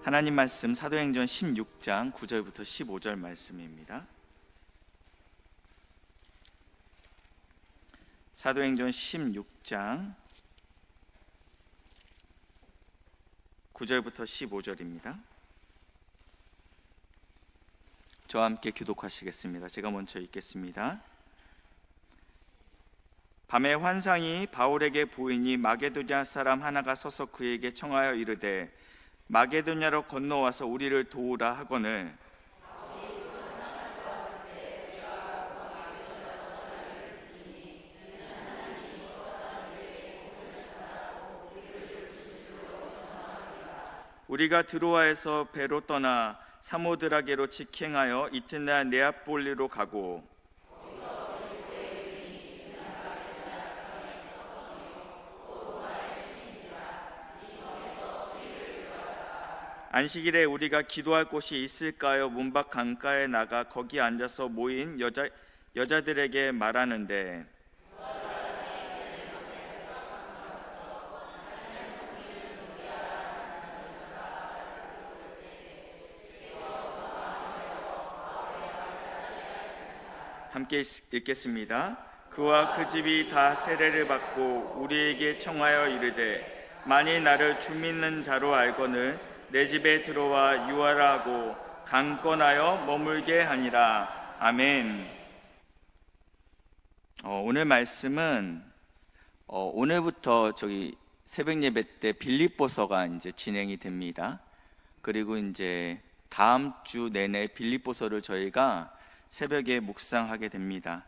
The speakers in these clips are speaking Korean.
하나님 말씀 사도행전 16장 9절부터 15절 말씀입니다. 사도행전 16장 9절부터 15절입니다. 저와 함께 교독하시겠습니다. 제가 먼저 읽겠습니다. 밤에 환상이 바울에게 보이니 마게도냐 사람 하나가 서서 그에게 청하여 이르되 마게도냐로 건너와서 우리를 도우라 하거늘 우리가 드로아에서 배로 떠나 사모드라게로 직행하여 이튿날 네아폴리로 가고 안식일에 우리가 기도할 곳이 있을까요? 문밖 강가에 나가 거기 앉아서 모인 여자들에게 말하는데 함께 읽겠습니다. 그와 그 집이 다 세례를 받고 우리에게 청하여 이르되 만일 나를 주 믿는 자로 알거늘 내 집에 들어와 유하라 하고 강권하여 머물게 하니라. 아멘. 오늘 말씀은 오늘부터 새벽 예배 때 빌립보서가 이제 진행이 됩니다. 그리고 이제 다음 주 내내 빌립보서를 저희가 새벽에 묵상하게 됩니다.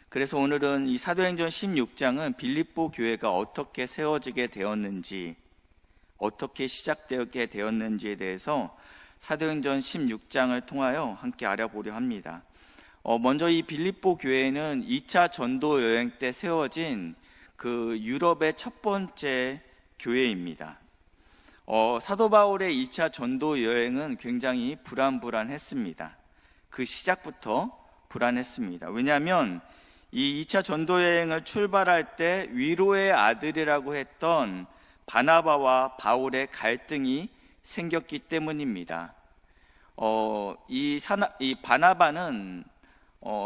그래서 오늘은 이 사도행전 16장은 빌립보 교회가 어떻게 세워지게 되었는지, 어떻게 시작되게 되었는지에 대해서 사도행전 16장을 통하여 함께 알아보려 합니다. 먼저 이 빌립보 교회는 2차 전도 여행 때 세워진 그 유럽의 첫 번째 교회입니다. 사도 바울의 2차 전도 여행은 굉장히 불안했습니다. 그 시작부터 불안했습니다. 왜냐하면 이 2차 전도 여행을 출발할 때 위로의 아들이라고 했던 바나바와 바울의 갈등이 생겼기 때문입니다. 이 바나바는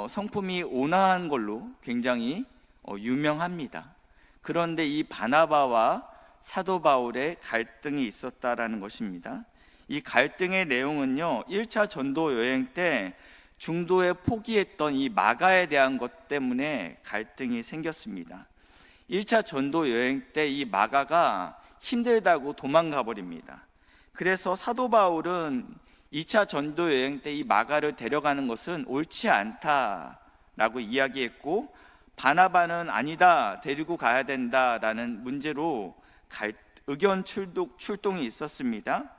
성품이 온화한 걸로 굉장히 유명합니다. 그런데 이 바나바와 사도 바울의 갈등이 있었다라는 것입니다. 이 갈등의 내용은요, 1차 전도 여행 때 중도에 포기했던 이 마가에 대한 것 때문에 갈등이 생겼습니다. 1차 전도 여행 때 이 마가가 힘들다고 도망가 버립니다. 그래서 사도 바울은 2차 전도 여행 때 이 마가를 데려가는 것은 옳지 않다라고 이야기했고, 바나바는 아니다, 데리고 가야 된다라는 문제로 의견 출동이 있었습니다.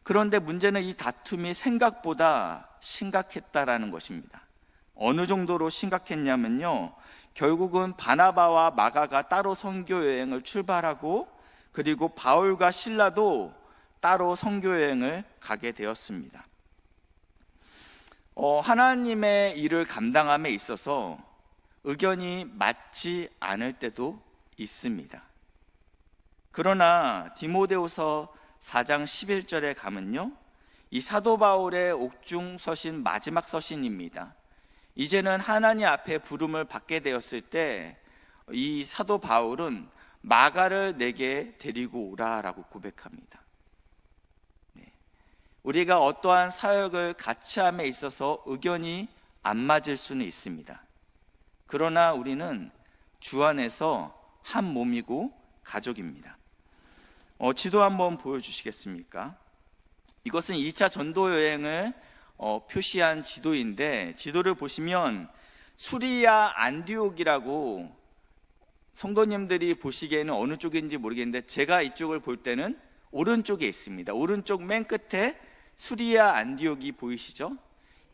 그런데 문제는 이 다툼이 생각보다 심각했다라는 것입니다. 어느 정도로 심각했냐면요, 결국은 바나바와 마가가 따로 선교 여행을 출발하고, 그리고 바울과 실라도 따로 선교 여행을 가게 되었습니다. 하나님의 일을 감당함에 있어서 의견이 맞지 않을 때도 있습니다. 그러나 디모데후서 4장 11절에 가면요, 이 사도 바울의 옥중 서신 마지막 서신입니다. 이제는 하나님 앞에 부름을 받게 되었을 때 이 사도 바울은 마가를 내게 데리고 오라라고 고백합니다. 우리가 어떠한 사역을 같이 함에 있어서 의견이 안 맞을 수는 있습니다. 그러나 우리는 주 안에서 한 몸이고 가족입니다. 지도 한번 보여주시겠습니까? 이것은 2차 전도 여행을 표시한 지도인데, 지도를 보시면 수리아 안디옥이라고 성도님들이 보시기에는 어느 쪽인지 모르겠는데, 제가 이쪽을 볼 때는 오른쪽에 있습니다. 오른쪽 맨 끝에 수리아 안디옥이 보이시죠?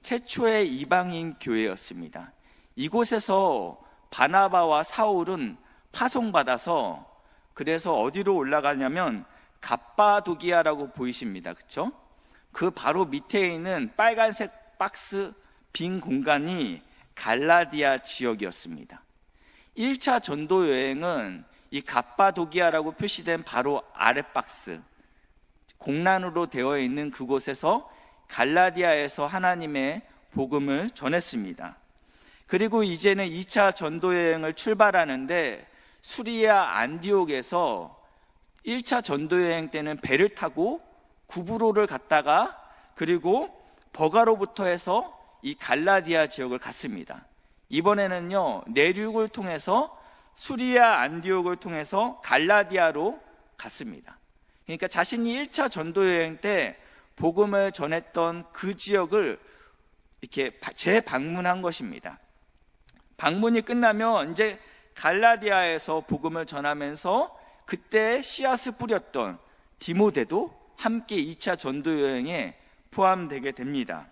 최초의 이방인 교회였습니다. 이곳에서 바나바와 사울은 파송받아서, 그래서 어디로 올라가냐면 갑바도기아라고 보이십니다. 그렇죠? 그 바로 밑에 있는 빨간색 박스 빈 공간이 갈라디아 지역이었습니다. 1차 전도 여행은 이 갑바도기아라고 표시된 바로 아랫 박스, 공란으로 되어 있는 그곳에서 갈라디아에서 하나님의 복음을 전했습니다. 그리고 이제는 2차 전도 여행을 출발하는데 수리아 안디옥에서 1차 전도 여행 때는 배를 타고 구브로를 갔다가 그리고 버가로부터 해서 이 갈라디아 지역을 갔습니다. 이번에는요, 내륙을 통해서 수리아 안디옥을 통해서 갈라디아로 갔습니다. 그러니까 자신이 1차 전도 여행 때 복음을 전했던 그 지역을 이렇게 재방문한 것입니다. 방문이 끝나면 이제 갈라디아에서 복음을 전하면서 그때 씨앗을 뿌렸던 디모데도 함께 2차 전도 여행에 포함되게 됩니다.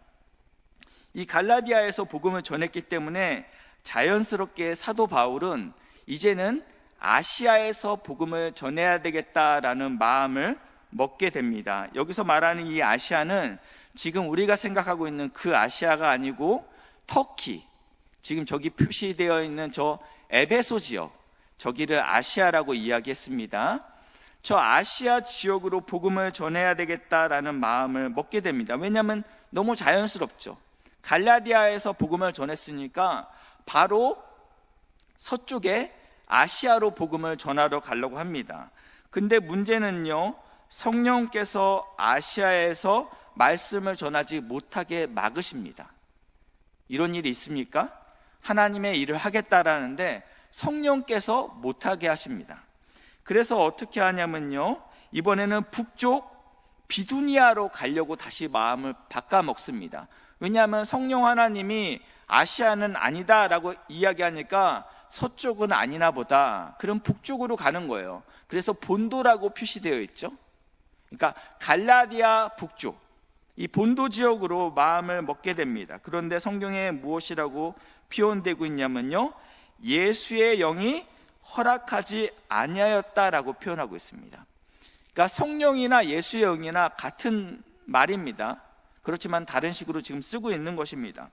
이 갈라디아에서 복음을 전했기 때문에 자연스럽게 사도 바울은 이제는 아시아에서 복음을 전해야 되겠다라는 마음을 먹게 됩니다. 여기서 말하는 이 아시아는 지금 우리가 생각하고 있는 그 아시아가 아니고 터키, 지금 저기 표시되어 있는 저 에베소 지역, 저기를 아시아라고 이야기했습니다. 저 아시아 지역으로 복음을 전해야 되겠다라는 마음을 먹게 됩니다. 왜냐하면 너무 자연스럽죠. 갈라디아에서 복음을 전했으니까 바로 서쪽에 아시아로 복음을 전하러 가려고 합니다. 근데 문제는요, 성령께서 아시아에서 말씀을 전하지 못하게 막으십니다. 이런 일이 있습니까? 하나님의 일을 하겠다라는데 성령께서 못하게 하십니다. 그래서 어떻게 하냐면요, 이번에는 북쪽 비두니아로 가려고 다시 마음을 바꿔먹습니다. 왜냐하면 성령 하나님이 아시아는 아니다라고 이야기하니까 서쪽은 아니나 보다, 그럼 북쪽으로 가는 거예요. 그래서 본도라고 표시되어 있죠. 그러니까 갈라디아 북쪽, 이 본도 지역으로 마음을 먹게 됩니다. 그런데 성경에 무엇이라고 표현되고 있냐면요, 예수의 영이 허락하지 아니하였다라고 표현하고 있습니다. 그러니까 성령이나 예수의 영이나 같은 말입니다. 그렇지만 다른 식으로 지금 쓰고 있는 것입니다.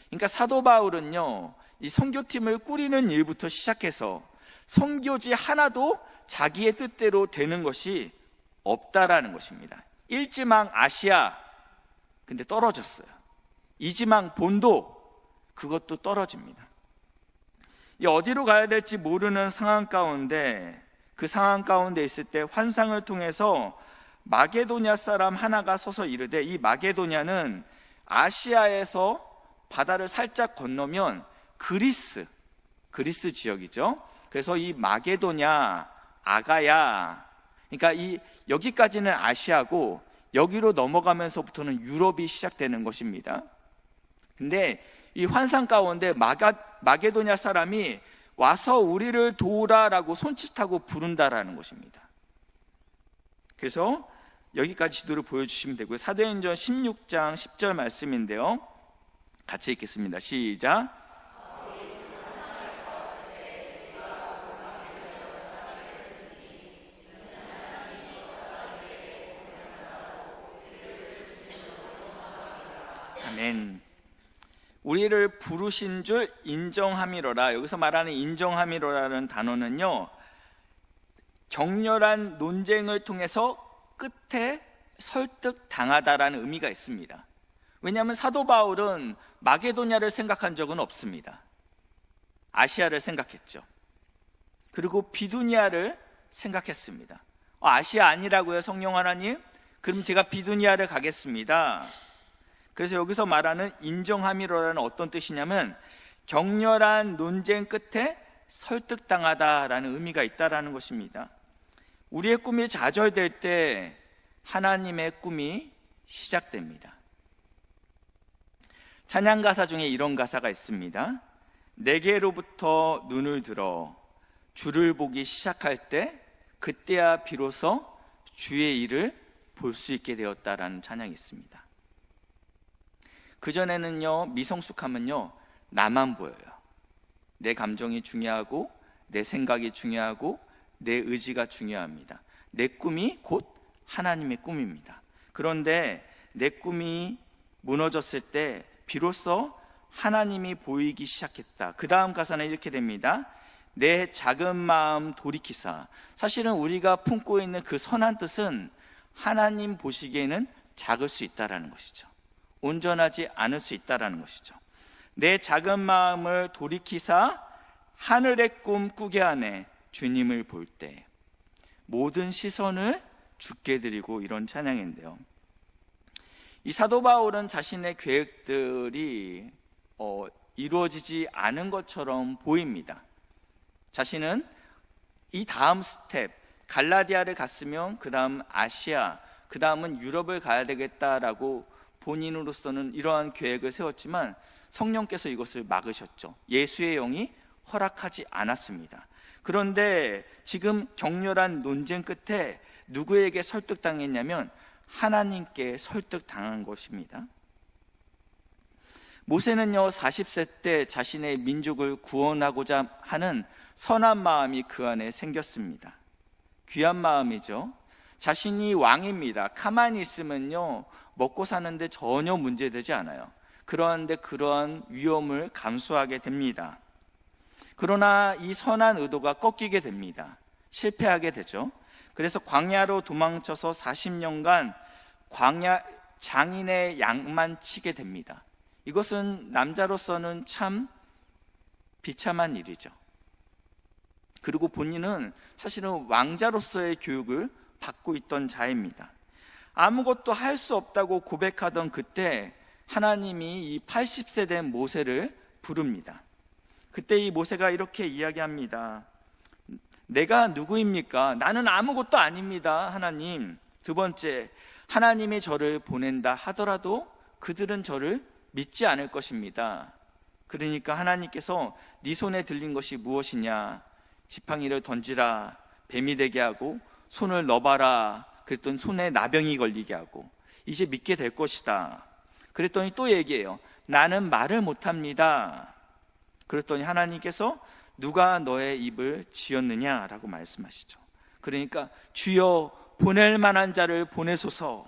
그러니까 사도 바울은요, 이 선교팀을 꾸리는 일부터 시작해서 선교지 하나도 자기의 뜻대로 되는 것이 없다라는 것입니다. 1지망 아시아, 근데 떨어졌어요. 2지망 본도, 그것도 떨어집니다. 이 어디로 가야 될지 모르는 상황 가운데, 그 상황 가운데 있을 때 환상을 통해서 마게도냐 사람 하나가 서서 이르되, 이 마게도냐는 아시아에서 바다를 살짝 건너면 그리스 지역이죠. 그래서 이 마게도냐, 아가야, 그러니까 여기까지는 아시아고 여기로 넘어가면서부터는 유럽이 시작되는 것입니다. 근데 이 환상 가운데 마게도냐 사람이 와서 우리를 도우라라고 손짓하고 부른다라는 것입니다. 그래서 여기까지 지도를 보여주시면 되고요. 사도행전 16장 10절 말씀인데요, 같이 읽겠습니다. 시작. 아멘. 우리를 부르신 줄 인정함이로라. 여기서 말하는 인정함이로라는 단어는요, 격렬한 논쟁을 통해서 끝에 설득당하다라는 의미가 있습니다. 왜냐하면 사도 바울은 마게도냐를 생각한 적은 없습니다. 아시아를 생각했죠. 그리고 비두니아를 생각했습니다. 아시아 아니라고요, 성령 하나님? 그럼 제가 비두니아를 가겠습니다. 그래서 여기서 말하는 인정함이로라는 어떤 뜻이냐면 격렬한 논쟁 끝에 설득당하다라는 의미가 있다라는 것입니다. 우리의 꿈이 좌절될 때 하나님의 꿈이 시작됩니다. 찬양 가사 중에 이런 가사가 있습니다. 내게로부터 눈을 들어 주를 보기 시작할 때 그때야 비로소 주의 일을 볼 수 있게 되었다라는 찬양이 있습니다. 그전에는요, 미성숙하면요, 나만 보여요. 내 감정이 중요하고 내 생각이 중요하고 내 의지가 중요합니다. 내 꿈이 곧 하나님의 꿈입니다. 그런데 내 꿈이 무너졌을 때 비로소 하나님이 보이기 시작했다. 그 다음 가사는 이렇게 됩니다. 내 작은 마음 돌이키사. 사실은 우리가 품고 있는 그 선한 뜻은 하나님 보시기에는 작을 수 있다라는 것이죠. 온전하지 않을 수 있다라는 것이죠. 내 작은 마음을 돌이키사 하늘의 꿈 꾸게 하네 주님을 볼 때. 모든 시선을 주께 드리고, 이런 찬양인데요. 이 사도 바울은 자신의 계획들이 이루어지지 않은 것처럼 보입니다. 자신은 이 다음 스텝, 갈라디아를 갔으면 그 다음 아시아, 그 다음은 유럽을 가야 되겠다라고 본인으로서는 이러한 계획을 세웠지만 성령께서 이것을 막으셨죠. 예수의 영이 허락하지 않았습니다. 그런데 지금 격렬한 논쟁 끝에 누구에게 설득당했냐면 하나님께 설득당한 것입니다. 모세는요, 40세 때 자신의 민족을 구원하고자 하는 선한 마음이 그 안에 생겼습니다. 귀한 마음이죠. 자신이 왕입니다. 가만히 있으면요, 먹고 사는데 전혀 문제되지 않아요. 그런데 그러한 위험을 감수하게 됩니다. 그러나 이 선한 의도가 꺾이게 됩니다. 실패하게 되죠. 그래서 광야로 도망쳐서 40년간 광야 장인의 양만 치게 됩니다. 이것은 남자로서는 참 비참한 일이죠. 그리고 본인은 사실은 왕자로서의 교육을 받고 있던 자입니다. 아무것도 할 수 없다고 고백하던 그때 하나님이 이 80세 된 모세를 부릅니다. 그때 이 모세가 이렇게 이야기합니다. 내가 누구입니까? 나는 아무것도 아닙니다, 하나님. 두 번째, 하나님이 저를 보낸다 하더라도 그들은 저를 믿지 않을 것입니다. 그러니까 하나님께서 네 손에 들린 것이 무엇이냐? 지팡이를 던지라, 뱀이 되게 하고 손을 넣어봐라, 그랬더니 손에 나병이 걸리게 하고 이제 믿게 될 것이다. 그랬더니 또 얘기해요. 나는 말을 못합니다. 그랬더니 하나님께서 누가 너의 입을 지었느냐라고 말씀하시죠. 그러니까 주여 보낼 만한 자를 보내소서.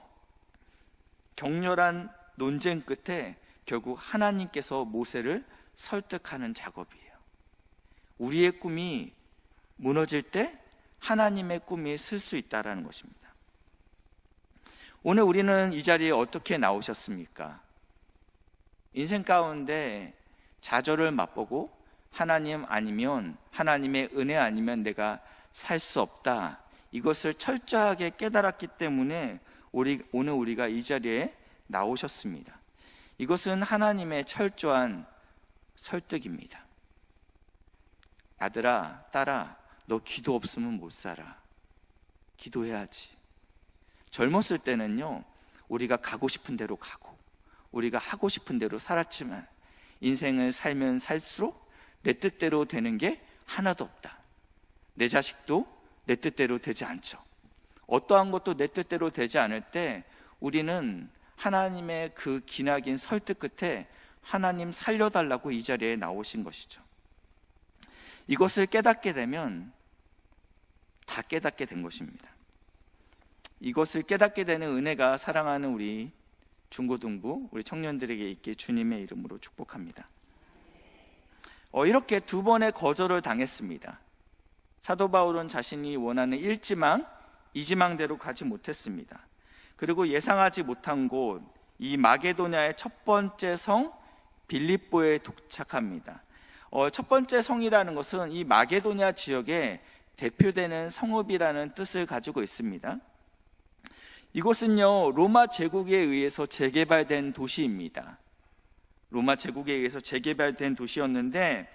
격렬한 논쟁 끝에 결국 하나님께서 모세를 설득하는 작업이에요. 우리의 꿈이 무너질 때 하나님의 꿈이 쓸 수 있다는 것입니다. 오늘 우리는 이 자리에 어떻게 나오셨습니까? 인생 가운데 좌절을 맛보고 하나님 아니면, 하나님의 은혜 아니면 내가 살 수 없다, 이것을 철저하게 깨달았기 때문에 오늘 우리가 이 자리에 나오셨습니다. 이것은 하나님의 철저한 설득입니다. 아들아, 딸아, 너 기도 없으면 못 살아. 기도해야지. 젊었을 때는요, 우리가 가고 싶은 대로 가고 우리가 하고 싶은 대로 살았지만 인생을 살면 살수록 내 뜻대로 되는 게 하나도 없다. 내 자식도 내 뜻대로 되지 않죠. 어떠한 것도 내 뜻대로 되지 않을 때 우리는 하나님의 그 기나긴 설득 끝에 하나님 살려달라고 이 자리에 나오신 것이죠. 이것을 깨닫게 되면 다 깨닫게 된 것입니다. 이것을 깨닫게 되는 은혜가 사랑하는 우리 중고등부, 우리 청년들에게 있게 주님의 이름으로 축복합니다. 이렇게 두 번의 거절을 당했습니다. 사도 바울은 자신이 원하는 1지망, 2지망대로 가지 못했습니다. 그리고 예상하지 못한 곳, 이 마게도냐의 첫 번째 성 빌립보에 도착합니다. 첫 번째 성이라는 것은 이 마게도냐 지역에 대표되는 성읍이라는 뜻을 가지고 있습니다. 이곳은요, 로마 제국에 의해서 재개발된 도시입니다. 로마 제국에 의해서 재개발된 도시였는데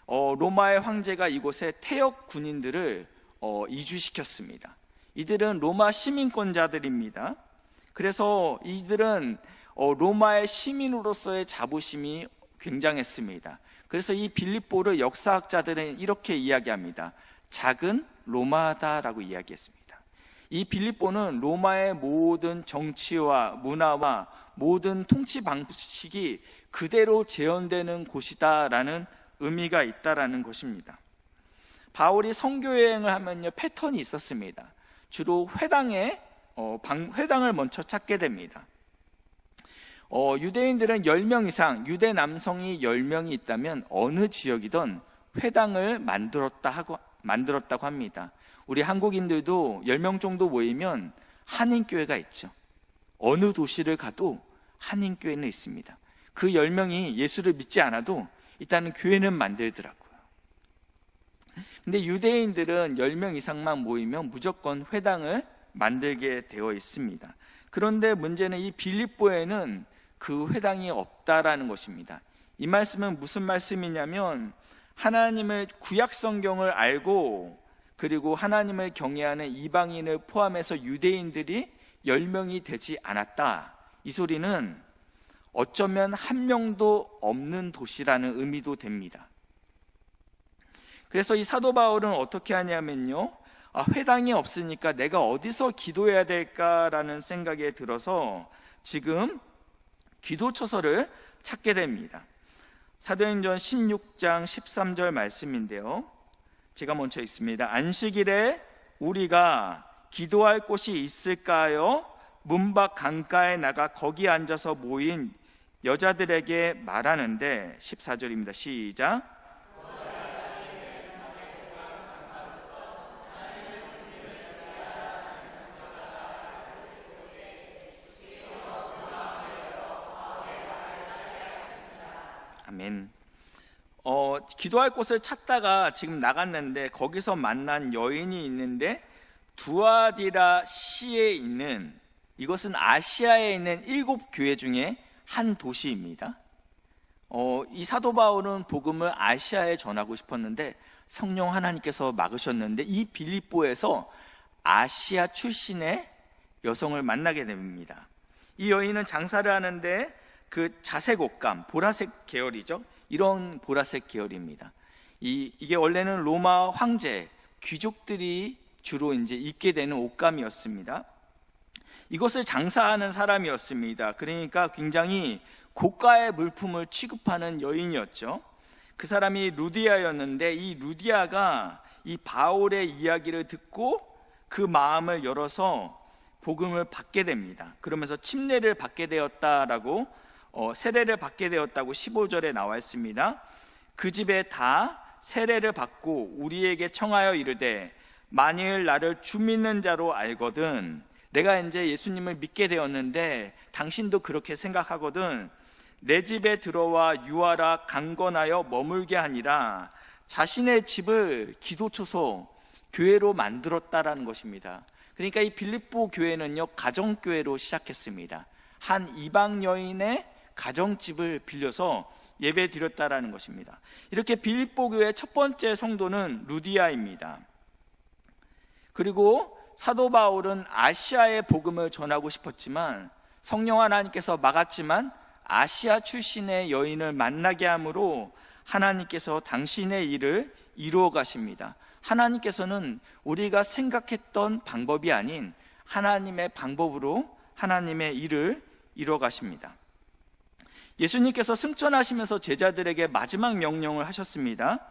로마의 황제가 이곳에 퇴역 군인들을 이주시켰습니다. 이들은 로마 시민권자들입니다. 그래서 이들은 로마의 시민으로서의 자부심이 굉장했습니다. 그래서 이 빌립보를 역사학자들은 이렇게 이야기합니다. 작은 로마다라고 이야기했습니다. 이 빌립보는 로마의 모든 정치와 문화와 모든 통치 방식이 그대로 재현되는 곳이다라는 의미가 있다라는 것입니다. 바울이 선교 여행을 하면요, 패턴이 있었습니다. 주로 회당을 먼저 찾게 됩니다. 유대인들은 10명 이상, 유대 남성이 10명이 있다면 어느 지역이든 회당을 만들었다고 합니다. 우리 한국인들도 10명 정도 모이면 한인교회가 있죠. 어느 도시를 가도 한인교회는 있습니다. 그 10명이 예수를 믿지 않아도 일단은 교회는 만들더라고요. 근데 유대인들은 10명 이상만 모이면 무조건 회당을 만들게 되어 있습니다. 그런데 문제는 이 빌립보에는 그 회당이 없다라는 것입니다. 이 말씀은 무슨 말씀이냐면 하나님의 구약 성경을 알고 그리고 하나님을 경외하는 이방인을 포함해서 유대인들이 10명이 되지 않았다. 이 소리는 어쩌면 한 명도 없는 도시라는 의미도 됩니다. 그래서 이 사도 바울은 어떻게 하냐면요, 회당이 없으니까 내가 어디서 기도해야 될까라는 생각에 들어서 지금 기도처서를 찾게 됩니다. 사도행전 16장 13절 말씀인데요, 제가 먼저 읽습니다. 안식일에 우리가 기도할 곳이 있을까요? 문 밖 강가에 나가 거기 앉아서 모인 여자들에게 말하는데, 14절입니다. 시작. 아멘. 기도할 곳을 찾다가 지금 나갔는데 거기서 만난 여인이 있는데 두아디라 시에 있는, 이것은 아시아에 있는 7교회 중에 한 도시입니다. 이 사도 바울은 복음을 아시아에 전하고 싶었는데 성령 하나님께서 막으셨는데 이 빌립보에서 아시아 출신의 여성을 만나게 됩니다. 이 여인은 장사를 하는데 그 자색 옷감, 보라색 계열이죠. 이런 보라색 계열입니다. 이게 원래는 로마 황제, 귀족들이 주로 이제 입게 되는 옷감이었습니다. 이것을 장사하는 사람이었습니다. 그러니까 굉장히 고가의 물품을 취급하는 여인이었죠. 그 사람이 루디아였는데 이 루디아가 이 바울의 이야기를 듣고 그 마음을 열어서 복음을 받게 됩니다. 그러면서 침례를 받게 되었다라고, 세례를 받게 되었다고 15절에 나와 있습니다. 그 집에 다 세례를 받고 우리에게 청하여 이르되 만일 나를 주 믿는 자로 알거든, 내가 이제 예수님을 믿게 되었는데 당신도 그렇게 생각하거든, 내 집에 들어와 유하라 강건하여 머물게 하니라. 자신의 집을 기도초소, 교회로 만들었다라는 것입니다. 그러니까 이 빌립보 교회는요, 가정교회로 시작했습니다. 한 이방 여인의 가정집을 빌려서 예배 드렸다라는 것입니다. 이렇게 빌립보 교회의 첫 번째 성도는 루디아입니다. 그리고 사도 바울은 아시아의 복음을 전하고 싶었지만 성령 하나님께서 막았지만 아시아 출신의 여인을 만나게 함으로 하나님께서 당신의 일을 이루어 가십니다. 하나님께서는 우리가 생각했던 방법이 아닌 하나님의 방법으로 하나님의 일을 이루어 가십니다. 예수님께서 승천하시면서 제자들에게 마지막 명령을 하셨습니다.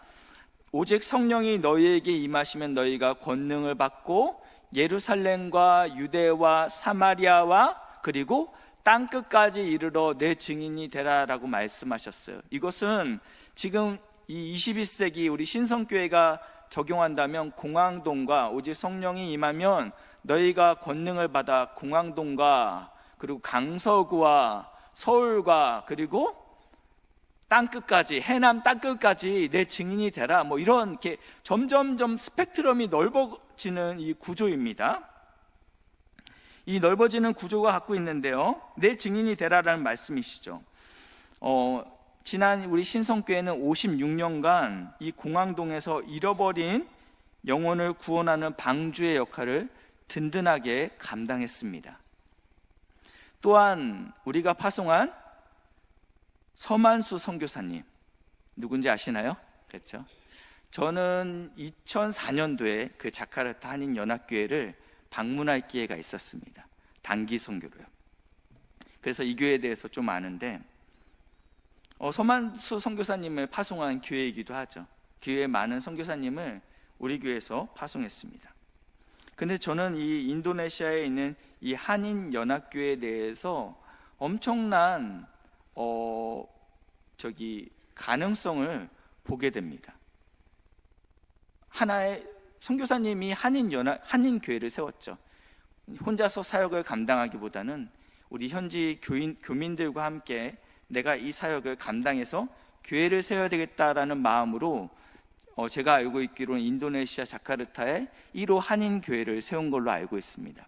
오직 성령이 너희에게 임하시면 너희가 권능을 받고 예루살렘과 유대와 사마리아와 그리고 땅끝까지 이르러 내 증인이 되라라고 말씀하셨어요. 이것은 지금 이 21세기 우리 신성교회가 적용한다면 공항동과 오직 성령이 임하면 너희가 권능을 받아 공항동과 그리고 강서구와 서울과 그리고 땅끝까지, 해남 땅끝까지 내 증인이 되라, 뭐 이런 이렇게 점점점 스펙트럼이 넓어지는 이 구조입니다. 이 넓어지는 구조가 갖고 있는데요, 내 증인이 되라라는 말씀이시죠. 지난 우리 신성교회는 56년간 이 공항동에서 잃어버린 영혼을 구원하는 방주의 역할을 든든하게 감당했습니다. 또한 우리가 파송한 서만수 선교사님, 누군지 아시나요? 그렇죠? 저는 2004년도에 그 자카르타 한인연합교회를 방문할 기회가 있었습니다. 단기 선교로요. 그래서 이 교회에 대해서 좀 아는데, 서만수 선교사님을 파송한 교회이기도 하죠. 교회의 많은 선교사님을 우리 교회에서 파송했습니다. 근데 저는 이 인도네시아에 있는 이 한인연합교회에 대해서 엄청난 가능성을 보게 됩니다. 하나의 선교사님이 한인교회를 세웠죠. 혼자서 사역을 감당하기보다는 우리 현지 교민들과 함께 내가 이 사역을 감당해서 교회를 세워야 되겠다라는 마음으로 제가 알고 있기로는 인도네시아 자카르타에 1호 한인교회를 세운 걸로 알고 있습니다.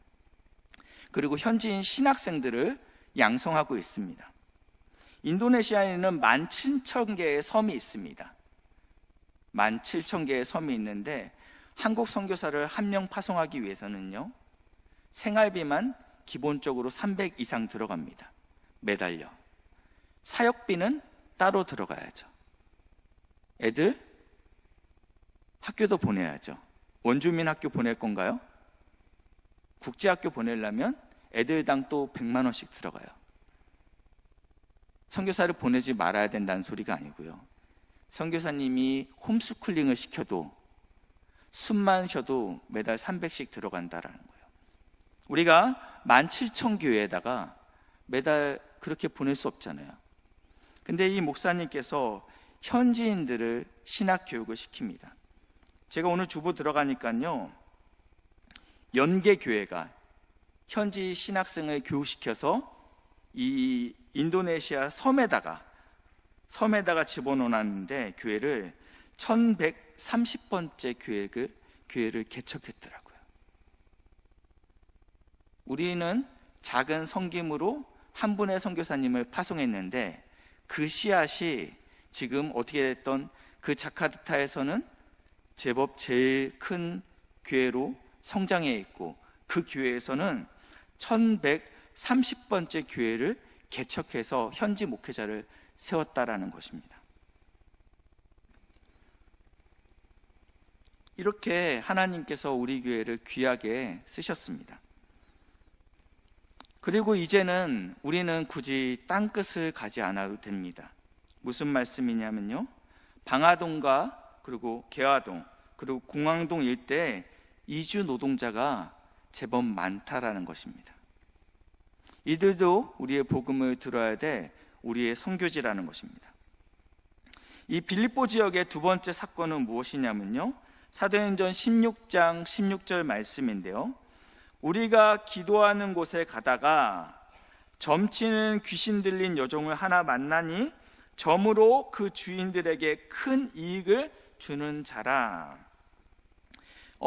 그리고 현지인 신학생들을 양성하고 있습니다. 인도네시아에는 17,000개의 섬이 있습니다. 17,000개의 섬이 있는데 한국 선교사를 한 명 파송하기 위해서는요, 생활비만 기본적으로 300 이상 들어갑니다. 매달려. 사역비는 따로 들어가야죠. 애들 학교도 보내야죠. 원주민 학교 보낼 건가요? 국제학교 보내려면 애들당 또 100만 원씩 들어가요. 선교사를 보내지 말아야 된다는 소리가 아니고요, 선교사님이 홈스쿨링을 시켜도 숨만 쉬어도 매달 300씩 들어간다라는 거예요. 우리가 17,000교회에다가 매달 그렇게 보낼 수 없잖아요. 근데 이 목사님께서 현지인들을 신학교육을 시킵니다. 제가 오늘 주보 들어가니까요, 연계교회가 현지 신학생을 교육시켜서 이 인도네시아 섬에다가 집어넣어놨는데, 교회를 1130번째 교회를 개척했더라고요. 우리는 작은 섬김으로 한 분의 선교사님을 파송했는데, 그 씨앗이 지금 어떻게 됐던 그 자카르타에서는 제법 제일 큰 교회로 성장해 있고, 그 교회에서는 1130번째 교회를 개척해서 현지 목회자를 세웠다라는 것입니다. 이렇게 하나님께서 우리 교회를 귀하게 쓰셨습니다. 그리고 이제는 우리는 굳이 땅끝을 가지 않아도 됩니다. 무슨 말씀이냐면요, 방화동과 그리고 개화동 그리고 공항동 일대에 이주 노동자가 제법 많다라는 것입니다. 이들도 우리의 복음을 들어야 돼 우리의 선교지라는 것입니다. 이 빌립보 지역의 두 번째 사건은 무엇이냐면요, 사도행전 16장 16절 말씀인데요, 우리가 기도하는 곳에 가다가 점치는 귀신 들린 여종을 하나 만나니 점으로 그 주인들에게 큰 이익을 주는 자라.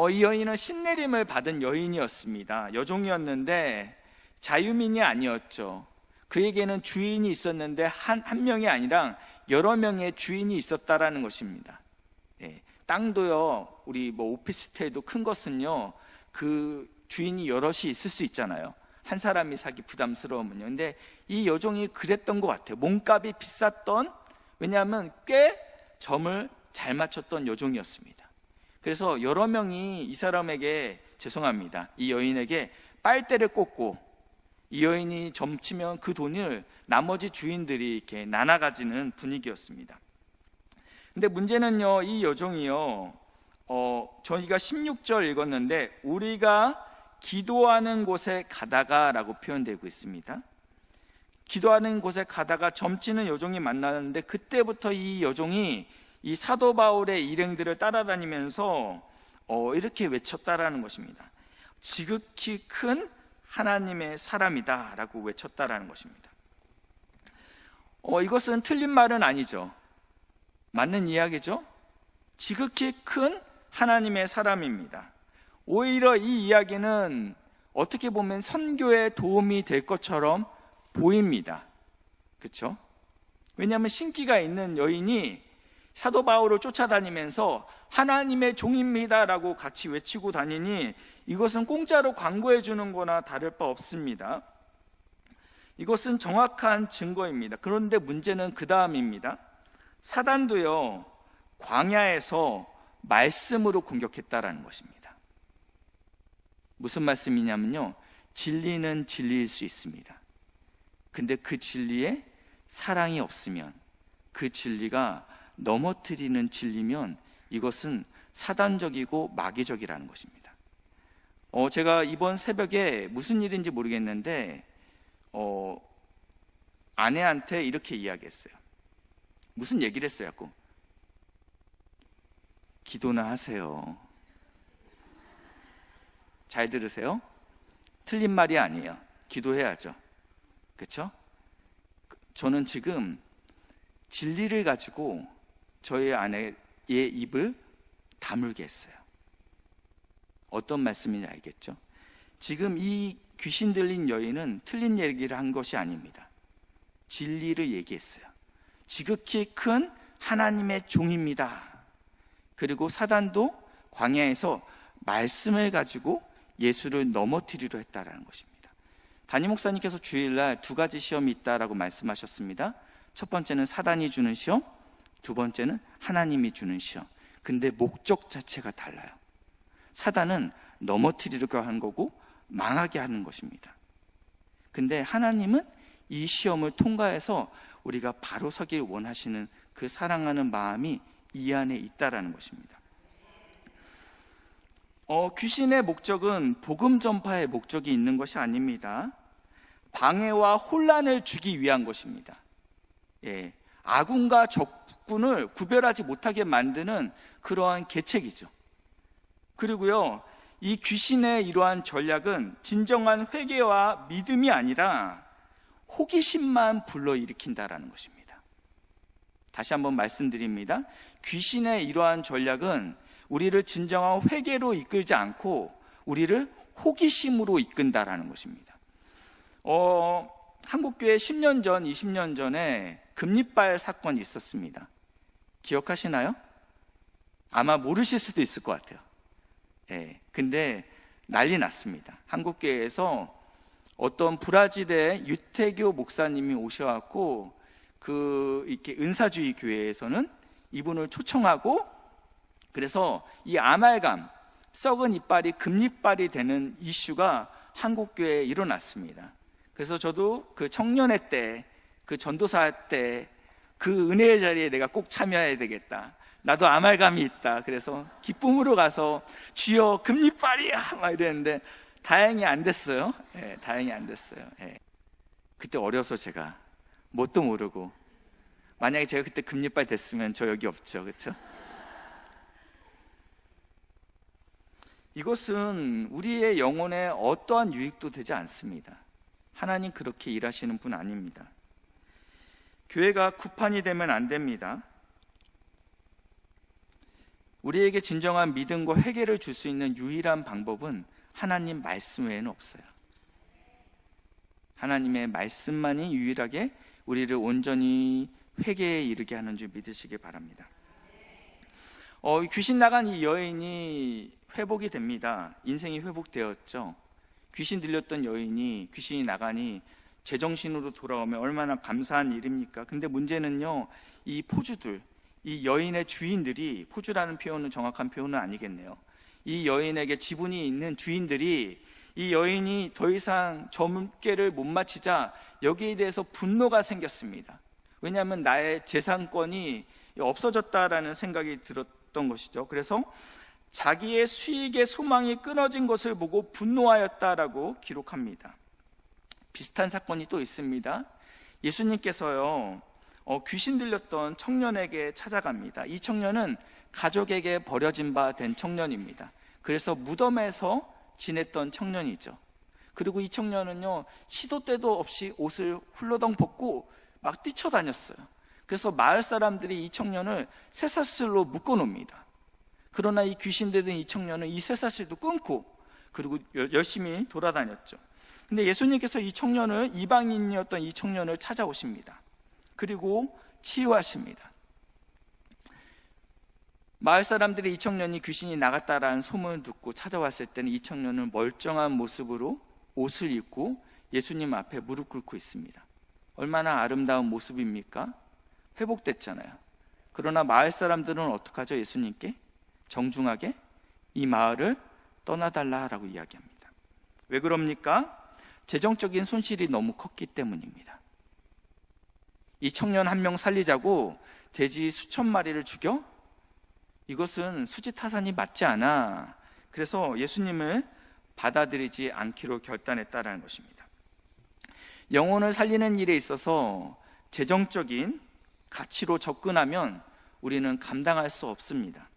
이 여인은 신내림을 받은 여인이었습니다. 여종이었는데 자유민이 아니었죠. 그에게는 주인이 있었는데 한 명이 아니라 여러 명의 주인이 있었다라는 것입니다. 땅도요, 우리 오피스텔도 큰 것은요, 그 주인이 여럿이 있을 수 있잖아요. 한 사람이 사기 부담스러우면요. 근데 이 여종이 그랬던 것 같아요. 몸값이 비쌌던, 왜냐하면 꽤 점을 잘 맞췄던 여종이었습니다. 그래서 여러 명이 이 사람에게, 죄송합니다, 이 여인에게 빨대를 꽂고, 이 여인이 점치면 그 돈을 나머지 주인들이 이렇게 나눠 가지는 분위기였습니다. 근데 문제는요, 이 여종이요, 저희가 16절 읽었는데 우리가 기도하는 곳에 가다가 라고 표현되고 있습니다. 기도하는 곳에 가다가 점치는 여종이 만나는데, 그때부터 이 여종이 이 사도 바울의 일행들을 따라다니면서 이렇게 외쳤다라는 것입니다. 지극히 큰 하나님의 사람이다 라고 외쳤다라는 것입니다. 이것은 틀린 말은 아니죠. 맞는 이야기죠. 지극히 큰 하나님의 사람입니다. 오히려 이 이야기는 어떻게 보면 선교에 도움이 될 것처럼 보입니다. 그렇죠? 왜냐하면 신기가 있는 여인이 사도 바울을 쫓아다니면서 하나님의 종입니다 라고 같이 외치고 다니니 이것은 공짜로 광고해 주는 거나 다를 바 없습니다. 이것은 정확한 증거입니다. 그런데 문제는 그 다음입니다. 사단도요, 광야에서 말씀으로 공격했다라는 것입니다. 무슨 말씀이냐면요, 진리는 진리일 수 있습니다. 근데 그 진리에 사랑이 없으면, 그 진리가 넘어뜨리는 진리면 이것은 사단적이고 마귀적이라는 것입니다. 제가 이번 새벽에 무슨 일인지 모르겠는데 아내한테 이렇게 이야기했어요. 무슨 얘기를 했어요? 기도나 하세요. 잘 들으세요. 틀린 말이 아니에요. 기도해야죠. 그렇죠? 저는 지금 진리를 가지고 저희 아내의 입을 다물게 했어요. 어떤 말씀인지 알겠죠? 지금 이 귀신 들린 여인은 틀린 얘기를 한 것이 아닙니다. 진리를 얘기했어요. 지극히 큰 하나님의 종입니다. 그리고 사단도 광야에서 말씀을 가지고 예수를 넘어뜨리려 했다라는 것입니다. 담임 목사님께서 주일날 2가지 시험이 있다라고 말씀하셨습니다. 첫 번째는 사단이 주는 시험, 두 번째는 하나님이 주는 시험. 근데 목적 자체가 달라요. 사단은 넘어뜨리려고 하는 거고 망하게 하는 것입니다. 근데 하나님은 이 시험을 통과해서 우리가 바로 서길 원하시는 그 사랑하는 마음이 이 안에 있다라는 것입니다. 귀신의 목적은 복음 전파의 목적이 있는 것이 아닙니다. 방해와 혼란을 주기 위한 것입니다. 예, 아군과 적군을 구별하지 못하게 만드는 그러한 계책이죠. 그리고요, 이 귀신의 이러한 전략은 진정한 회개와 믿음이 아니라 호기심만 불러일으킨다라는 것입니다. 다시 한번 말씀드립니다. 귀신의 이러한 전략은 우리를 진정한 회개로 이끌지 않고 우리를 호기심으로 이끈다라는 것입니다. 한국교회 10년 전, 20년 전에 금리빨 사건이 있었습니다. 기억하시나요? 아마 모르실 수도 있을 것 같아요. 예, 근데 난리 났습니다. 한국교회에서 어떤 브라질의 유태교 목사님이 오셔갖고 이렇게 은사주의 교회에서는 이분을 초청하고, 그래서 이 아말감, 썩은 이빨이 금리빨이 되는 이슈가 한국교회에 일어났습니다. 그래서 저도 그 청년회 때, 그 전도사 때 그 은혜의 자리에 내가 꼭 참여해야 되겠다. 나도 아말감이 있다. 그래서 기쁨으로 가서 주여 금리빨이야 막 이랬는데 다행히 안 됐어요. 예, 다행히 안 됐어요. 예. 그때 어려서 제가 뭣도 모르고, 만약에 제가 그때 금리빨 됐으면 저 여기 없죠. 그렇죠? 이것은 우리의 영혼에 어떠한 유익도 되지 않습니다. 하나님 그렇게 일하시는 분 아닙니다. 교회가 구판이 되면 안 됩니다. 우리에게 진정한 믿음과 회개를 줄 수 있는 유일한 방법은 하나님 말씀 외에는 없어요. 하나님의 말씀만이 유일하게 우리를 온전히 회개에 이르게 하는 줄 믿으시기 바랍니다. 귀신 나간 이 여인이 회복이 됩니다. 인생이 회복되었죠. 귀신 들렸던 여인이 귀신이 나가니 제정신으로 돌아오면 얼마나 감사한 일입니까? 근데 문제는요, 이 포주들, 이 여인의 주인들이, 포주라는 표현은 정확한 표현은 아니겠네요. 이 여인에게 지분이 있는 주인들이 이 여인이 더 이상 점괘를 못 마치자 여기에 대해서 분노가 생겼습니다. 왜냐하면 나의 재산권이 없어졌다라는 생각이 들었던 것이죠. 그래서 자기의 수익의 소망이 끊어진 것을 보고 분노하였다라고 기록합니다. 비슷한 사건이 또 있습니다. 예수님께서요, 귀신 들렸던 청년에게 찾아갑니다. 이 청년은 가족에게 버려진 바 된 청년입니다. 그래서 무덤에서 지냈던 청년이죠. 그리고 이 청년은요, 시도 때도 없이 옷을 훌러덩 벗고 막 뛰쳐다녔어요. 그래서 마을 사람들이 이 청년을 쇠사슬로 묶어놓습니다. 그러나 이 귀신 들린 이 청년은 이 쇠사슬도 끊고 그리고 열심히 돌아다녔죠. 근데 예수님께서 이 청년을, 이방인이었던 이 청년을 찾아오십니다. 그리고 치유하십니다. 마을 사람들이 이 청년이 귀신이 나갔다라는 소문을 듣고 찾아왔을 때는 이 청년은 멀쩡한 모습으로 옷을 입고 예수님 앞에 무릎 꿇고 있습니다. 얼마나 아름다운 모습입니까? 회복됐잖아요. 그러나 마을 사람들은 어떡하죠? 예수님께 정중하게 이 마을을 떠나달라라고 이야기합니다. 왜 그럽니까? 재정적인 손실이 너무 컸기 때문입니다. 이 청년 한 명 살리자고 돼지 수천 마리를 죽여? 이것은 수지타산이 맞지 않아. 그래서 예수님을 받아들이지 않기로 결단했다라는 것입니다. 영혼을 살리는 일에 있어서 재정적인 가치로 접근하면 우리는 감당할 수 없습니다.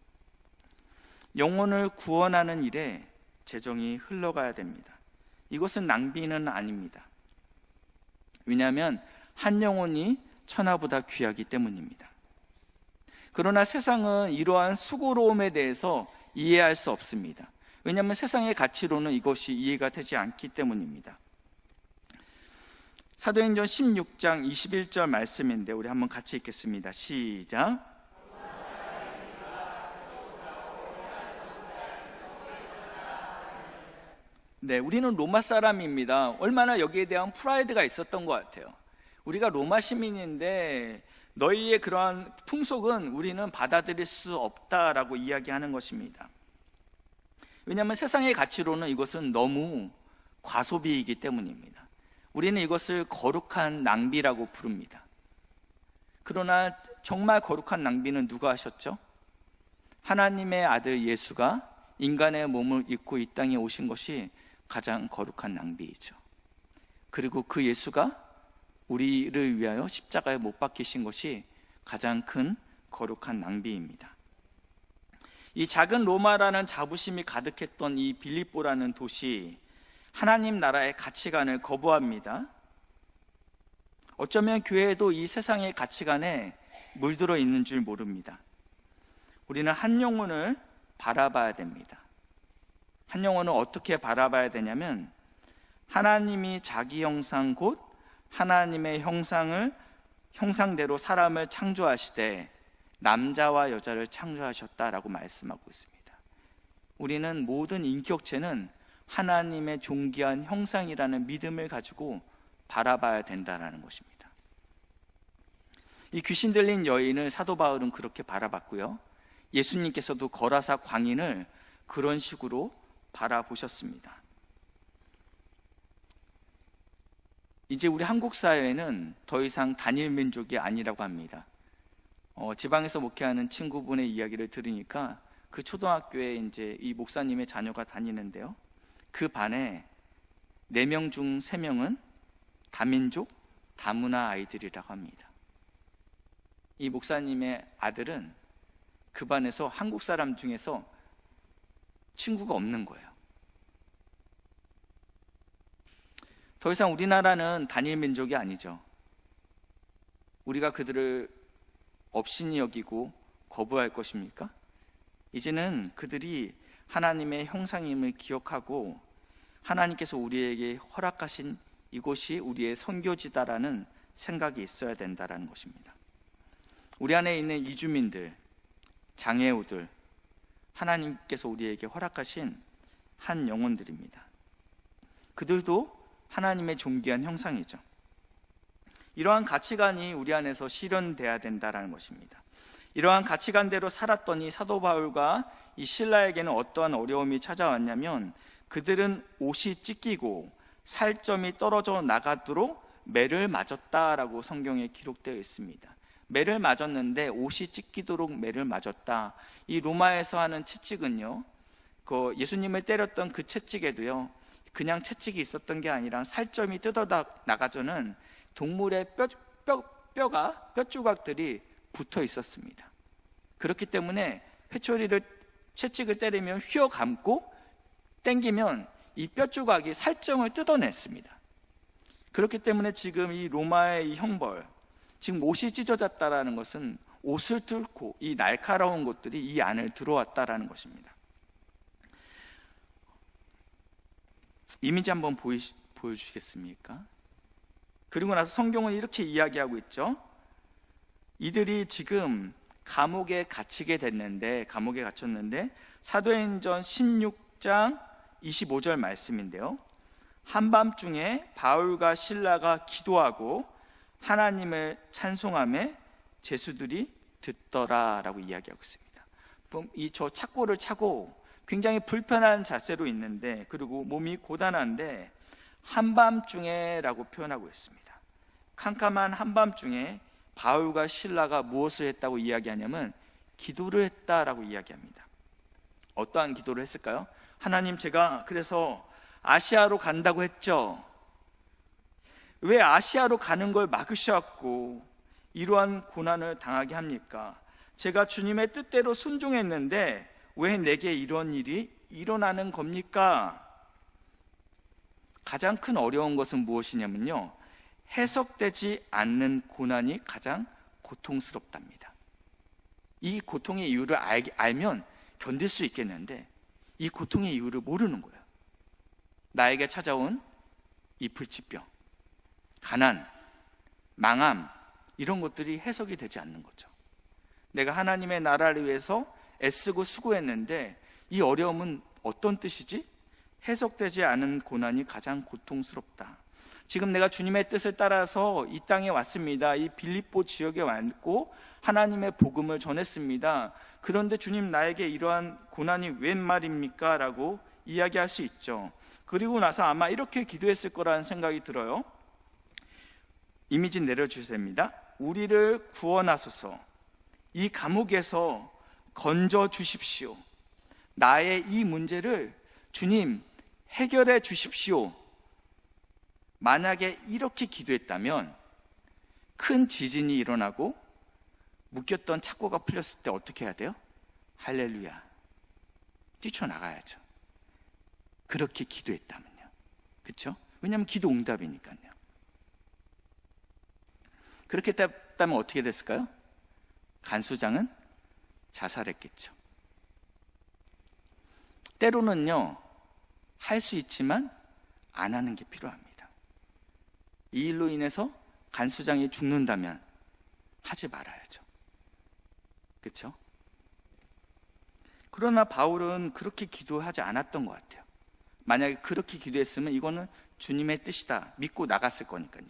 영혼을 구원하는 일에 재정이 흘러가야 됩니다. 이것은 낭비는 아닙니다. 왜냐하면 한 영혼이 천하보다 귀하기 때문입니다. 그러나 세상은 이러한 수고로움에 대해서 이해할 수 없습니다. 왜냐하면 세상의 가치로는 이것이 이해가 되지 않기 때문입니다. 사도행전 16장 21절 말씀인데 우리 한번 같이 읽겠습니다. 시작. 네, 우리는 로마 사람입니다. 얼마나 여기에 대한 프라이드가 있었던 것 같아요. 우리가 로마 시민인데 너희의 그러한 풍속은 우리는 받아들일 수 없다라고 이야기하는 것입니다. 왜냐하면 세상의 가치로는 이것은 너무 과소비이기 때문입니다. 우리는 이것을 거룩한 낭비라고 부릅니다. 그러나 정말 거룩한 낭비는 누가 하셨죠? 하나님의 아들 예수가 인간의 몸을 입고 이 땅에 오신 것이 가장 거룩한 낭비이죠. 그리고 그 예수가 우리를 위하여 십자가에 못 박히신 것이 가장 큰 거룩한 낭비입니다. 이 작은 로마라는 자부심이 가득했던 이 빌립보라는 도시, 하나님 나라의 가치관을 거부합니다. 어쩌면 교회도 이 세상의 가치관에 물들어 있는 줄 모릅니다. 우리는 한 영혼을 바라봐야 됩니다. 한 영혼을 어떻게 바라봐야 되냐면 하나님이 자기 형상 곧 하나님의 형상대로 사람을 창조하시되 남자와 여자를 창조하셨다라고 말씀하고 있습니다. 우리는 모든 인격체는 하나님의 존귀한 형상이라는 믿음을 가지고 바라봐야 된다는 것입니다. 이 귀신 들린 여인을 사도 바울은 그렇게 바라봤고요, 예수님께서도 거라사 광인을 그런 식으로 바라보셨습니다. 이제 우리 한국 사회는 더 이상 단일 민족이 아니라고 합니다. 지방에서 목회하는 친구분의 이야기를 들으니까 그 초등학교에 이제 이 목사님의 자녀가 다니는데요, 그 반에 4명 중 3명은 다민족, 다문화 아이들이라고 합니다. 이 목사님의 아들은 그 반에서 한국 사람 중에서 친구가 없는 거예요. 더 이상 우리나라는 단일 민족이 아니죠. 우리가 그들을 업신이 여기고 거부할 것입니까? 이제는 그들이 하나님의 형상임을 기억하고 하나님께서 우리에게 허락하신 이곳이 우리의 선교지다라는 생각이 있어야 된다는 것입니다. 우리 안에 있는 이주민들, 장애우들, 하나님께서 우리에게 허락하신 한 영혼들입니다. 그들도 하나님의 존귀한 형상이죠. 이러한 가치관이 우리 안에서 실현돼야 된다는 것입니다. 이러한 가치관대로 살았더니 사도 바울과 이 실라에게는 어떠한 어려움이 찾아왔냐면 그들은 옷이 찢기고 살점이 떨어져 나가도록 매를 맞았다라고 성경에 기록되어 있습니다. 매를 맞았는데 옷이 찢기도록 매를 맞았다. 이 로마에서 하는 채찍은요, 그 예수님을 때렸던 그 채찍에도요, 그냥 채찍이 있었던 게 아니라 살점이 뜯어 나가서는 동물의 뼈 조각들이 붙어 있었습니다. 그렇기 때문에 회초리를 채찍을 때리면 휘어 감고 당기면 이 뼈 조각이 살점을 뜯어냈습니다. 그렇기 때문에 지금 이 로마의 이 형벌, 지금 옷이 찢어졌다라는 것은 옷을 뚫고 이 날카로운 것들이 이 안을 들어왔다라는 것입니다. 이미지 한번 보여주시겠습니까? 그리고 나서 성경은 이렇게 이야기하고 있죠. 이들이 지금 감옥에 갇혔는데 사도행전 16장 25절 말씀인데요, 한밤중에 바울과 실라가 기도하고 하나님을 찬송하며 제수들이 듣더라라고 이야기하고 있습니다. 이 저 착고를 차고 굉장히 불편한 자세로 있는데, 그리고 몸이 고단한데 한밤중에라고 표현하고 있습니다. 캄캄한 한밤중에 바울과 실라가 무엇을 했다고 이야기하냐면 기도를 했다라고 이야기합니다. 어떠한 기도를 했을까요? 하나님, 제가 그래서 아시아로 간다고 했죠. 왜 아시아로 가는 걸 막으셔갖고 이러한 고난을 당하게 합니까? 제가 주님의 뜻대로 순종했는데 왜 내게 이런 일이 일어나는 겁니까? 가장 큰 어려운 것은 무엇이냐면요, 해석되지 않는 고난이 가장 고통스럽답니다. 이 고통의 이유를 알면 견딜 수 있겠는데 이 고통의 이유를 모르는 거예요. 나에게 찾아온 이 불치병, 가난, 망함, 이런 것들이 해석이 되지 않는 거죠. 내가 하나님의 나라를 위해서 애쓰고 수고했는데 이 어려움은 어떤 뜻이지? 해석되지 않은 고난이 가장 고통스럽다. 지금 내가 주님의 뜻을 따라서 이 땅에 왔습니다. 이 빌립보 지역에 왔고 하나님의 복음을 전했습니다. 그런데 주님, 나에게 이러한 고난이 웬 말입니까? 라고 이야기할 수 있죠. 그리고 나서 아마 이렇게 기도했을 거라는 생각이 들어요. 이미지 내려주십니다. 우리를 구원하소서. 이 감옥에서 건져 주십시오. 나의 이 문제를 주님 해결해 주십시오. 만약에 이렇게 기도했다면 큰 지진이 일어나고 묶였던 착고가 풀렸을 때 어떻게 해야 돼요? 할렐루야, 뛰쳐나가야죠. 그렇게 기도했다면요. 그렇죠? 왜냐하면 기도 응답이니까요. 그렇게 했다면 어떻게 됐을까요? 간수장은 자살했겠죠. 때로는요, 할 수 있지만 안 하는 게 필요합니다. 이 일로 인해서 간수장이 죽는다면 하지 말아야죠. 그렇죠? 그러나 바울은 그렇게 기도하지 않았던 것 같아요. 만약에 그렇게 기도했으면 이거는 주님의 뜻이다 믿고 나갔을 거니까요.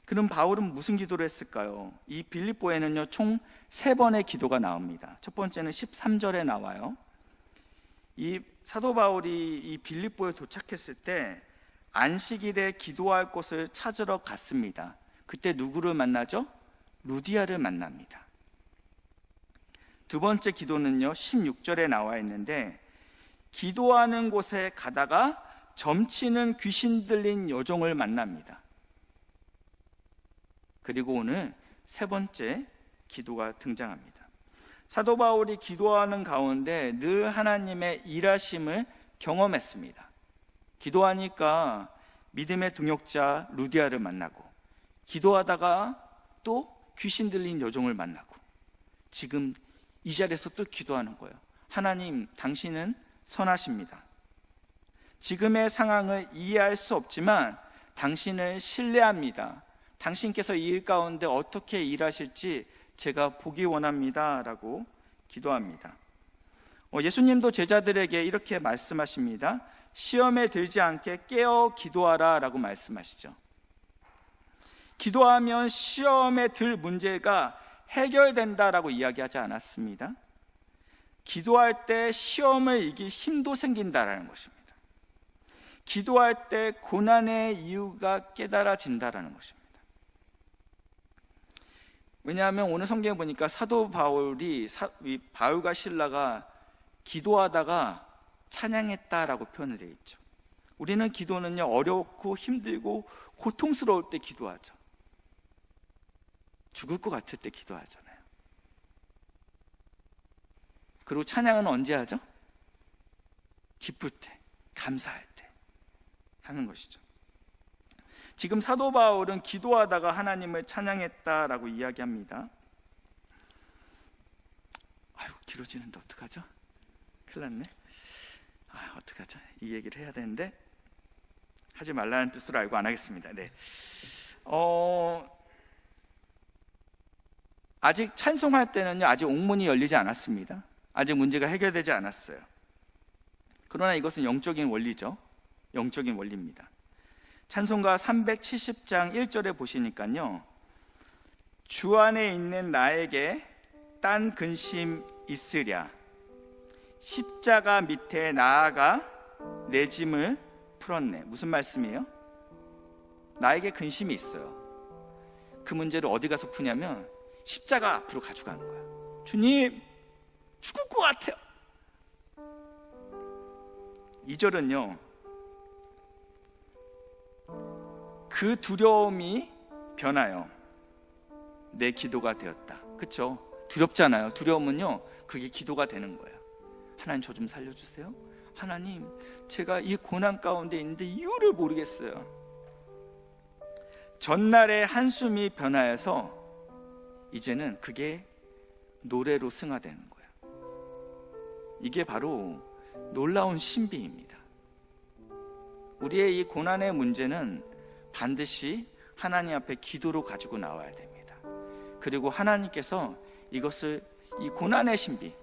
그럼 바울은 무슨 기도를 했을까요? 이 빌립보에는요, 총 3번의 기도가 나옵니다. 첫 번째는 13절에 나와요. 이 사도 바울이 이 빌립보에 도착했을 때 안식일에 기도할 곳을 찾으러 갔습니다. 그때 누구를 만나죠? 루디아를 만납니다. 두 번째 기도는요, 16절에 나와 있는데 기도하는 곳에 가다가 점치는 귀신 들린 여종을 만납니다. 그리고 오늘 3번째 기도가 등장합니다. 사도 바울이 기도하는 가운데 늘 하나님의 일하심을 경험했습니다. 기도하니까 믿음의 동역자 루디아를 만나고, 기도하다가 또 귀신 들린 여종을 만나고, 지금 이 자리에서 또 기도하는 거예요. 하나님, 당신은 선하십니다. 지금의 상황을 이해할 수 없지만 당신을 신뢰합니다. 당신께서 이 일 가운데 어떻게 일하실지 제가 보기 원합니다 라고 기도합니다. 예수님도 제자들에게 이렇게 말씀하십니다. 시험에 들지 않게 깨어 기도하라 라고 말씀하시죠. 기도하면 시험에 들 문제가 해결된다라고 이야기하지 않았습니다. 기도할 때 시험을 이길 힘도 생긴다라는 것입니다. 기도할 때 고난의 이유가 깨달아진다라는 것입니다. 왜냐하면 오늘 성경에 보니까 사도 바울이 바울과 실라가 기도하다가 찬양했다라고 표현을 되어 있죠. 우리는 기도는요, 어렵고 힘들고 고통스러울 때 기도하죠. 죽을 것 같을 때 기도하잖아요. 그리고 찬양은 언제 하죠? 기쁠 때, 감사할 때 하는 것이죠. 지금 사도 바울은 기도하다가 하나님을 찬양했다라고 이야기합니다. 아유, 길어지는데 어떡하죠? 큰일 났네. 어떡하죠? 이 얘기를 해야 되는데 하지 말라는 뜻으로 알고 안 하겠습니다. 네. 아직 찬송할 때는요, 아직 옥문이 열리지 않았습니다. 아직 문제가 해결되지 않았어요. 그러나 이것은 영적인 원리죠. 영적인 원리입니다. 찬송가 370장 1절에 보시니까요, 주 안에 있는 나에게 딴 근심 있으랴, 십자가 밑에 나아가 내 짐을 풀었네. 무슨 말씀이에요? 나에게 근심이 있어요. 그 문제를 어디 가서 푸냐면 십자가 앞으로 가져가는 거예요. 주님, 죽을 것 같아요. 2절은요, 그 두려움이 변하여 내 기도가 되었다. 그렇죠? 두렵잖아요. 두려움은요, 그게 기도가 되는 거예요. 하나님, 저 좀 살려주세요. 하나님, 제가 이 고난 가운데 있는데 이유를 모르겠어요. 전날의 한숨이 변하여서 이제는 그게 노래로 승화되는 거예요. 이게 바로 놀라운 신비입니다. 우리의 이 고난의 문제는 반드시 하나님 앞에 기도로 가지고 나와야 됩니다. 그리고 하나님께서 이것을, 이 고난의 신비,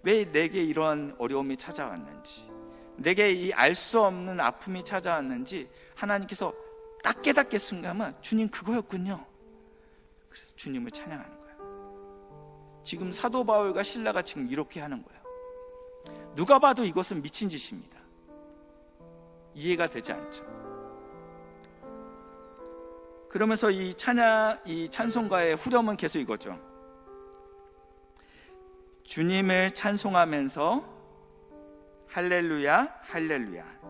왜 내게 이러한 어려움이 찾아왔는지, 내게 이 알 수 없는 아픔이 찾아왔는지 하나님께서 딱 깨닫게 순간은 주님 그거였군요. 그래서 주님을 찬양하는 거예요. 지금 사도 바울과 실라가 지금 이렇게 하는 거예요. 누가 봐도 이것은 미친 짓입니다. 이해가 되지 않죠. 그러면서 이 찬송가의 후렴은 계속 이거죠. 주님을 찬송하면서 할렐루야 할렐루야,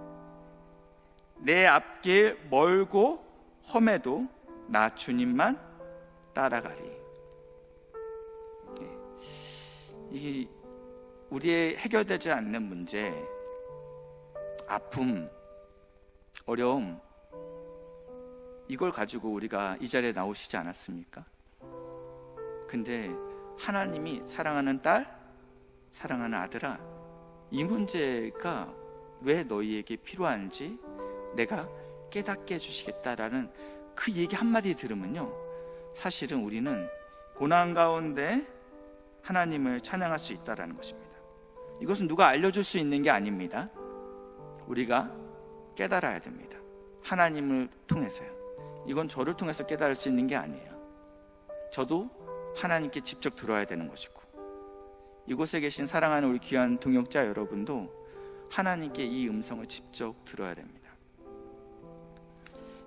내 앞길 멀고 험해도 나 주님만 따라가리. 이게 우리의 해결되지 않는 문제, 아픔, 어려움, 이걸 가지고 우리가 이 자리에 나오시지 않았습니까? 근데 하나님이 사랑하는 딸, 사랑하는 아들아, 이 문제가 왜 너희에게 필요한지 내가 깨닫게 해주시겠다라는 그 얘기 한마디 들으면요, 사실은 우리는 고난 가운데 하나님을 찬양할 수 있다는 것입니다. 이것은 누가 알려줄 수 있는 게 아닙니다. 우리가 깨달아야 됩니다. 하나님을 통해서요. 이건 저를 통해서 깨달을 수 있는 게 아니에요. 저도 하나님께 직접 들어야 되는 것이고, 이곳에 계신 사랑하는 우리 귀한 동역자 여러분도 하나님께 이 음성을 직접 들어야 됩니다.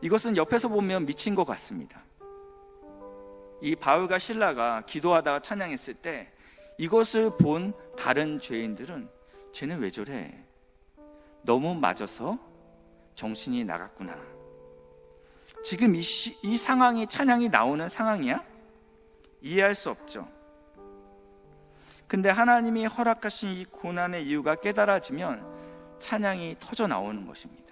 이것은 옆에서 보면 미친 것 같습니다. 이 바울과 실라가 기도하다가 찬양했을 때 이것을 본 다른 죄인들은 쟤는 왜 저래? 너무 맞아서 정신이 나갔구나. 지금 이 상황이 찬양이 나오는 상황이야? 이해할 수 없죠. 근데 하나님이 허락하신 이 고난의 이유가 깨달아지면 찬양이 터져 나오는 것입니다.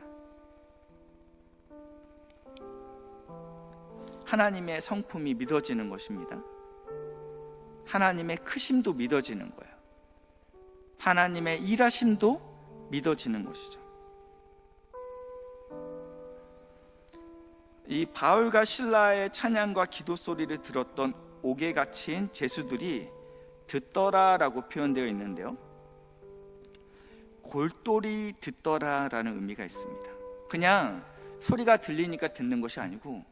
하나님의 성품이 믿어지는 것입니다. 하나님의 크심도 믿어지는 거예요. 하나님의 일하심도 믿어지는 것이죠. 이 바울과 실라의 찬양과 기도 소리를 들었던 옥에 갇힌 죄수들이 듣더라라고 표현되어 있는데요, 골똘히 듣더라라는 의미가 있습니다. 그냥 소리가 들리니까 듣는 것이 아니고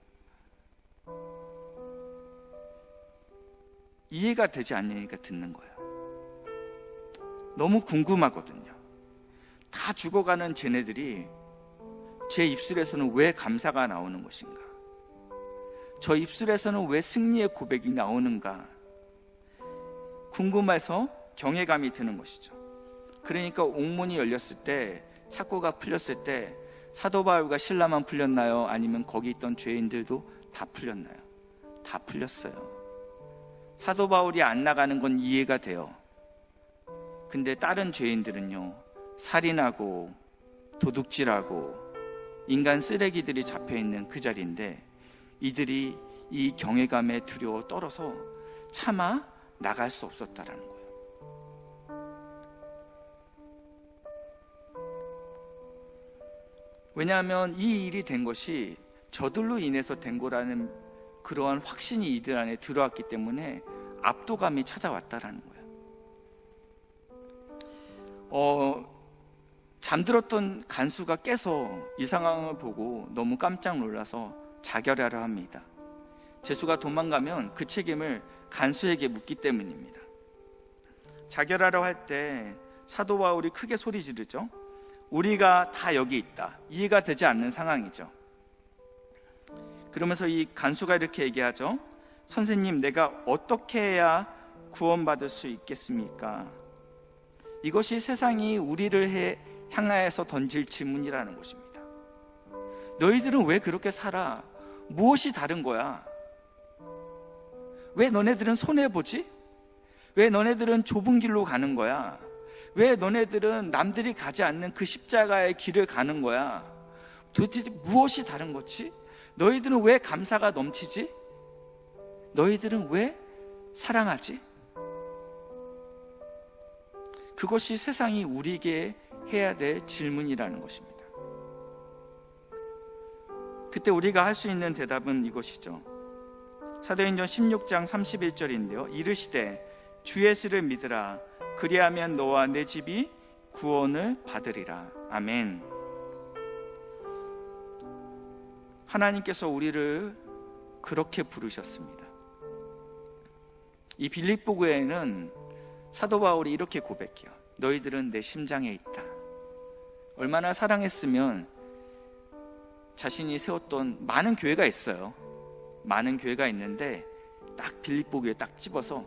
이해가 되지 않으니까 듣는 거예요. 너무 궁금하거든요. 다 죽어가는 쟤네들이 제 입술에서는 왜 감사가 나오는 것인가? 저 입술에서는 왜 승리의 고백이 나오는가? 궁금해서 경외감이 드는 것이죠. 그러니까 옥문이 열렸을 때, 착고가 풀렸을 때 사도 바울과 실라만 풀렸나요? 아니면 거기 있던 죄인들도 다 풀렸나요? 다 풀렸어요. 사도 바울이 안 나가는 건 이해가 돼요. 근데 다른 죄인들은요, 살인하고 도둑질하고 인간 쓰레기들이 잡혀있는 그 자리인데 이들이 이 경외감에 두려워 떨어서 차마 나갈 수 없었다라는 거예요. 왜냐하면 이 일이 된 것이 저들로 인해서 된 거라는 그러한 확신이 이들 안에 들어왔기 때문에 압도감이 찾아왔다라는 거예요. 잠들었던 간수가 깨서 이 상황을 보고 너무 깜짝 놀라서 자결하려 합니다. 죄수가 도망가면 그 책임을 간수에게 묻기 때문입니다. 자결하려 할 때 사도 바울이 크게 소리 지르죠. 우리가 다 여기 있다. 이해가 되지 않는 상황이죠. 그러면서 이 간수가 이렇게 얘기하죠. 선생님, 내가 어떻게 해야 구원받을 수 있겠습니까? 이것이 세상이 우리를 향하여서 던질 질문이라는 것입니다. 너희들은 왜 그렇게 살아? 무엇이 다른 거야? 왜 너네들은 손해보지? 왜 너네들은 좁은 길로 가는 거야? 왜 너네들은 남들이 가지 않는 그 십자가의 길을 가는 거야? 도대체 무엇이 다른 거지? 너희들은 왜 감사가 넘치지? 너희들은 왜 사랑하지? 그것이 세상이 우리에게 해야 될 질문이라는 것입니다. 그때 우리가 할 수 있는 대답은 이것이죠. 사도행전 16장 31절인데요. 이르시되 주 예수를 믿으라. 그리하면 너와 내 집이 구원을 받으리라. 아멘. 하나님께서 우리를 그렇게 부르셨습니다. 이 빌립보 교회는 사도 바울이 이렇게 고백해요. 너희들은 내 심장에 있다. 얼마나 사랑했으면 자신이 세웠던 많은 교회가 있어요. 많은 교회가 있는데 딱 빌립보 교회 딱 집어서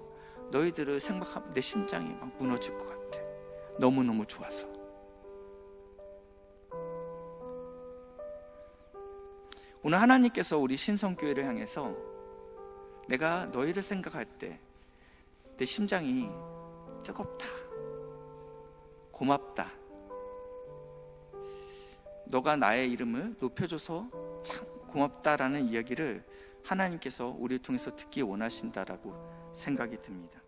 너희들을 생각하면 내 심장이 막 무너질 것 같아. 너무너무 좋아서. 오늘 하나님께서 우리 신성교회를 향해서 내가 너희를 생각할 때 내 심장이 뜨겁다, 고맙다, 너가 나의 이름을 높여줘서 참 고맙다라는 이야기를 하나님께서 우리를 통해서 듣기 원하신다라고 생각이 듭니다.